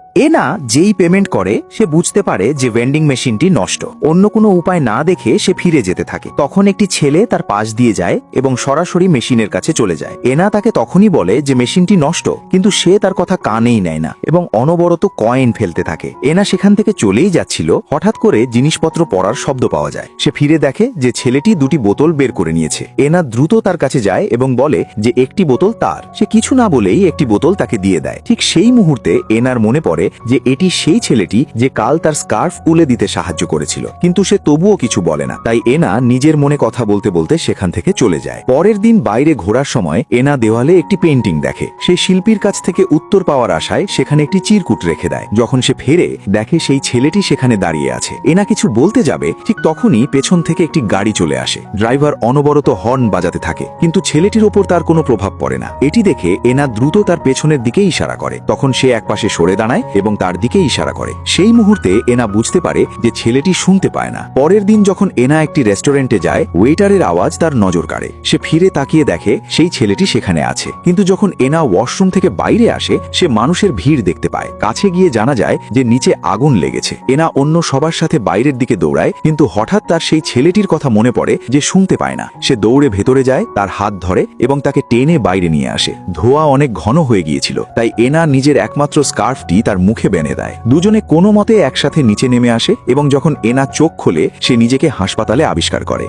এনা যেই পেমেন্ট করে সে বুঝতে পারে যে ভেন্ডিং মেশিনটি নষ্ট। অন্য কোনো উপায় না দেখে সে ফিরে যেতে থাকে। তখন একটি ছেলে তার পাশ দিয়ে যায় এবং সরাসরি মেশিনের কাছে চলে যায়। এনা তাকে তখনই বলে যে মেশিনটি নষ্ট, কিন্তু সে তার কথা কানেই নেয় না এবং অনবরত কয়েন ফেলতে থাকে। এনা সেখান থেকে চলেই যাচ্ছিল, হঠাৎ করে জিনিসপত্র পড়ার শব্দ পাওয়া যায়। সে ফিরে দেখে যে ছেলেটি দুটি বোতল বের করে নিয়েছে। এনা দ্রুত তার কাছে যায় এবং বলে যে একটি বোতল তার। সে কিছু না বলেই একটি বোতল তাকে দিয়ে দেয়। ঠিক সেই মুহূর্তে এনার মনে পড়ে যে এটি সেই ছেলেটি যে কাল তার স্কার্ফ উলে দিতে সাহায্য করেছিল, কিন্তু সে তবুও কিছু বলে না। তাই এনা নিজের মনে কথা বলতে বলতে সেখান থেকে চলে যায়। পরের দিন বাইরে ঘোরার সময় এনা দেওয়ালে একটি পেইন্টিং দেখে। সেই শিল্পীর কাছ থেকে উত্তর পাওয়ার আশায় সেখানে একটি চিরকুট রেখে দেয়। যখন সে ফেরে দেখে সেই ছেলেটি সেখানে দাঁড়িয়ে আছে। এনা কিছু বলতে যাবে, ঠিক তখনই পেছন থেকে একটি গাড়ি চলে আসে। ড্রাইভার অনবরত হর্ন বাজাতে থাকে, কিন্তু ছেলেটির ওপর তার কোনো প্রভাব পড়ে না। এটি দেখে এনা দ্রুত তার পেছনের দিকে ইশারা করে। তখন সে একপাশে সরে দাঁড়ায় এবং তার দিকে ইশারা করে। সেই মুহূর্তে এনা বুঝতে পারে যে ছেলেটি শুনতে পায় না। পরের দিন যখন এনা একটি রেস্টুরেন্টে যায়, ওয়েটারের আওয়াজ তার নজর কাড়ে। সে ফিরে তাকিয়ে দেখে সেই ছেলেটি সেখানে আছে। কিন্তু যখন এনা ওয়াশরুম থেকে বাইরে আসে, সে মানুষের ভিড় দেখতে পায়। কাছে গিয়ে জানা যায় যে নিচে আগুন লেগেছে। এনা অন্য সবার সাথে বাইরের দিকে দৌড়ায়, কিন্তু হঠাৎ তার সেই ছেলেটির কথা মনে পড়ে যে শুনতে পায় না। সে দৌড়ে ভেতরে যায়, তার হাত ধরে এবং তাকে টেনে বাইরে নিয়ে আসে। ধোঁয়া অনেক ঘন হয়ে গিয়েছিল, তাই এনা নিজের একমাত্র স্কার্ফটি তার মুখে বেঁধে দেয়। দুজনে কোনো মতে একসাথে নিচে নেমে আসে এবং যখন এনা চোখ খোলে, সে নিজেকে হাসপাতালে আবিষ্কার করে।